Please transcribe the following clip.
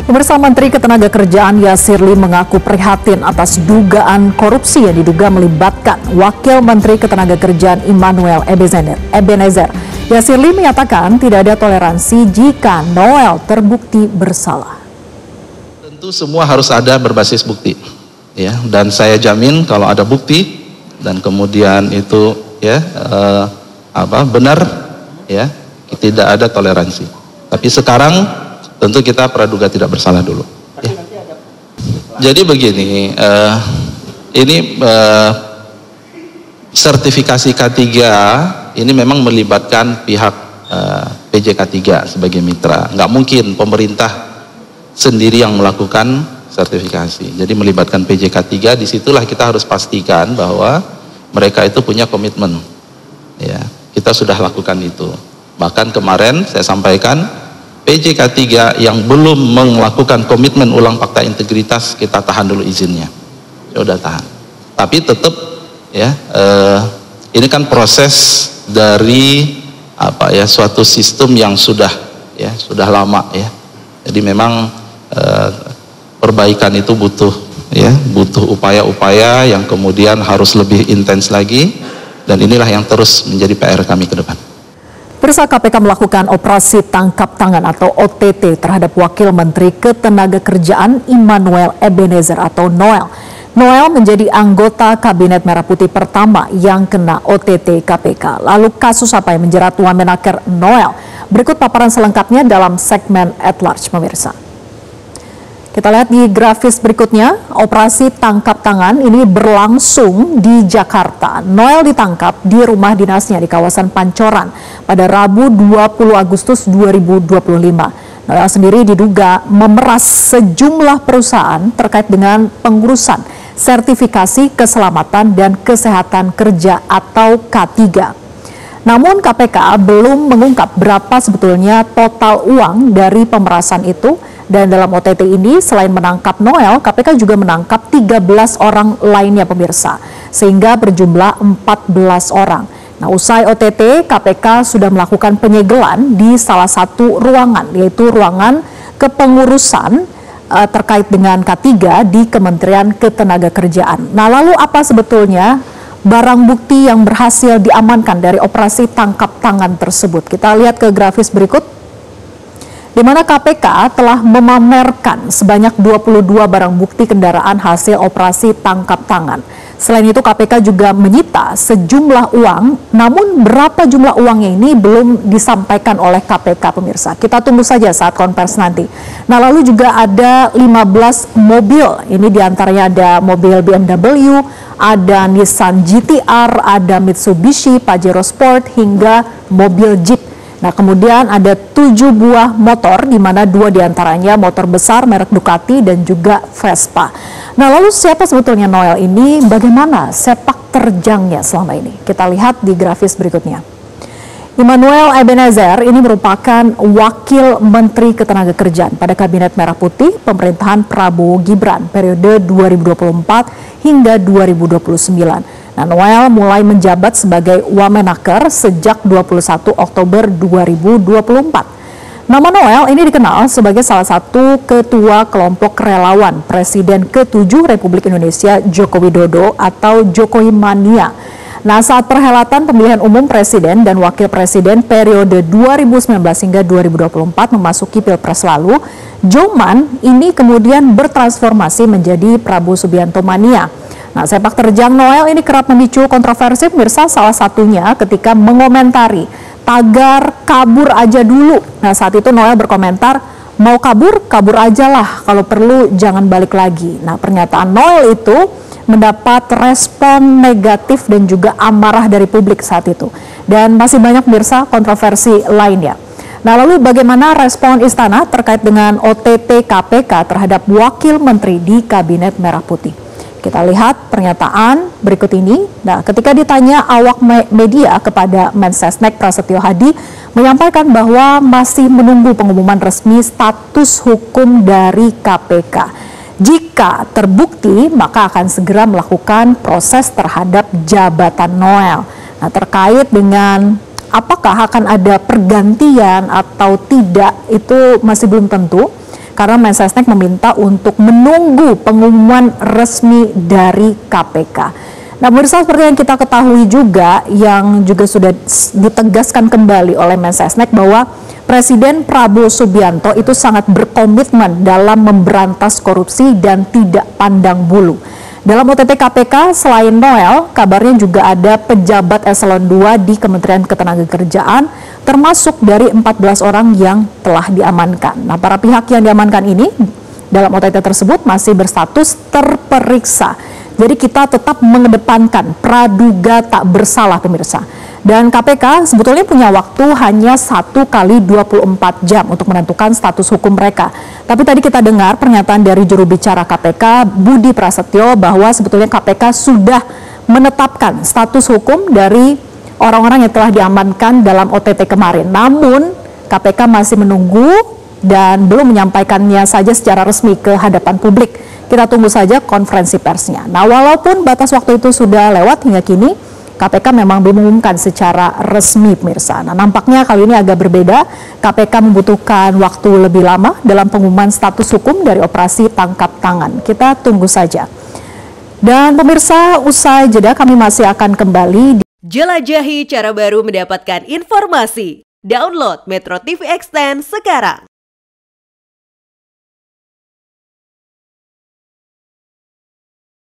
Pemirsa, Menteri Ketenagakerjaan Yasirli mengaku prihatin atas dugaan korupsi yang diduga melibatkan Wakil Menteri Ketenagakerjaan Immanuel Ebenezer. Yasirli menyatakan tidak ada toleransi jika Noel terbukti bersalah. Tentu semua harus ada berbasis bukti, ya. Dan saya jamin kalau ada bukti dan kemudian itu benar, ya, tidak ada toleransi. Tapi sekarang tentu kita praduga tidak bersalah dulu. Ya. Jadi begini, sertifikasi K3 ini memang melibatkan pihak PJK3 sebagai mitra. Nggak mungkin pemerintah sendiri yang melakukan sertifikasi. Jadi melibatkan PJK3, disitulah kita harus pastikan bahwa mereka itu punya komitmen. Ya, kita sudah lakukan itu. Bahkan kemarin saya sampaikan, PJK3 yang belum melakukan komitmen ulang fakta integritas, kita tahan dulu izinnya. Sudah tahan. Tapi tetap, ya, ini kan proses dari suatu sistem yang sudah lama, ya. Jadi memang perbaikan itu butuh upaya-upaya yang kemudian harus lebih intens lagi, dan inilah yang terus menjadi PR kami ke depan. Pemirsa, KPK melakukan operasi tangkap tangan atau OTT terhadap Wakil Menteri Ketenagakerjaan Immanuel Ebenezer atau Noel. Noel menjadi anggota Kabinet Merah Putih pertama yang kena OTT KPK. Lalu kasus apa yang menjerat Wamenaker Noel? Berikut paparan selengkapnya dalam segmen At Large, pemirsa. Kita lihat di grafis berikutnya, operasi tangkap tangan ini berlangsung di Jakarta. Noel ditangkap di rumah dinasnya di kawasan Pancoran pada Rabu 20 Agustus 2025. Noel sendiri diduga memeras sejumlah perusahaan terkait dengan pengurusan sertifikasi keselamatan dan kesehatan kerja atau K3. Namun KPK belum mengungkap berapa sebetulnya total uang dari pemerasan itu. Dan dalam OTT ini selain menangkap Noel, KPK juga menangkap 13 orang lainnya, pemirsa, sehingga berjumlah 14 orang. Nah, usai OTT, KPK sudah melakukan penyegelan di salah satu ruangan, yaitu ruangan kepengurusan terkait dengan K3 di Kementerian Ketenagakerjaan. Nah, lalu apa sebetulnya barang bukti yang berhasil diamankan dari operasi tangkap tangan tersebut? Kita lihat ke grafis berikut, di mana KPK telah memamerkan sebanyak 22 barang bukti kendaraan hasil operasi tangkap tangan. Selain itu KPK juga menyita sejumlah uang, namun berapa jumlah uangnya ini belum disampaikan oleh KPK, pemirsa. Kita tunggu saja saat konversi nanti. Nah, lalu juga ada 15 mobil, ini diantaranya ada mobil BMW, ada Nissan GT-R, ada Mitsubishi Pajero Sport, hingga mobil Jeep. Nah, kemudian ada 7 buah motor, di mana 2 diantaranya motor besar merek Ducati dan juga Vespa. Nah, lalu siapa sebetulnya Noel ini? Bagaimana sepak terjangnya selama ini? Kita lihat di grafis berikutnya. Immanuel Ebenezer ini merupakan Wakil Menteri Ketenagakerjaan pada Kabinet Merah Putih pemerintahan Prabowo Gibran periode 2024 hingga 2029. Nah, Noel mulai menjabat sebagai Wamenaker sejak 21 Oktober 2024. Nama Noel ini dikenal sebagai salah satu ketua kelompok relawan Presiden ke-7 Republik Indonesia Joko Widodo atau Jokowi Mania. Nah, saat perhelatan pemilihan umum Presiden dan Wakil Presiden periode 2019 hingga 2024 memasuki Pilpres lalu, Joman ini kemudian bertransformasi menjadi Prabowo Subianto Mania. Nah, sepak terjang Noel ini kerap memicu kontroversi, pemirsa, salah satunya ketika mengomentari tagar kabur aja dulu. Nah, saat itu Noel berkomentar, mau kabur, kabur aja lah, kalau perlu jangan balik lagi. Nah, pernyataan Noel itu mendapat respon negatif dan juga amarah dari publik saat itu. Dan masih banyak, pemirsa, kontroversi lainnya. Nah, lalu bagaimana respon Istana terkait dengan OTT KPK terhadap Wakil Menteri di Kabinet Merah Putih? Kita lihat pernyataan berikut ini. Nah, ketika ditanya awak media kepada Mensesnek Prasetyo Hadi menyampaikan bahwa masih menunggu pengumuman resmi status hukum dari KPK. Jika terbukti, maka akan segera melakukan proses terhadap jabatan Noel. Nah, terkait dengan apakah akan ada pergantian atau tidak, itu masih belum tentu. karena Mensesnek meminta untuk menunggu pengumuman resmi dari KPK. Nah, pemirsa, seperti yang kita ketahui juga, yang juga sudah ditegaskan kembali oleh Mensesnek bahwa Presiden Prabowo Subianto itu sangat berkomitmen dalam memberantas korupsi dan tidak pandang bulu. Dalam OTT KPK, selain Noel, kabarnya juga ada pejabat eselon 2 di Kementerian Ketenagakerjaan, termasuk dari 14 orang yang telah diamankan. Nah, para pihak yang diamankan ini dalam OTT tersebut masih berstatus terperiksa. Jadi kita tetap mengedepankan praduga tak bersalah, pemirsa. Dan KPK sebetulnya punya waktu hanya 1 kali 24 jam untuk menentukan status hukum mereka. Tapi tadi kita dengar pernyataan dari juru bicara KPK, Budi Prasetyo, bahwa sebetulnya KPK sudah menetapkan status hukum dari orang-orang yang telah diamankan dalam OTT kemarin. Namun KPK masih menunggu dan belum menyampaikannya saja secara resmi ke hadapan publik. Kita tunggu saja konferensi persnya. Nah, walaupun batas waktu itu sudah lewat hingga kini, KPK memang belum mengumumkan secara resmi, pemirsa. Nah, nampaknya kali ini agak berbeda. KPK membutuhkan waktu lebih lama dalam pengumuman status hukum dari operasi tangkap tangan. Kita tunggu saja. Dan pemirsa, usai jeda kami masih akan kembali. Jelajahi cara baru mendapatkan informasi. Download Metro TV Extend sekarang.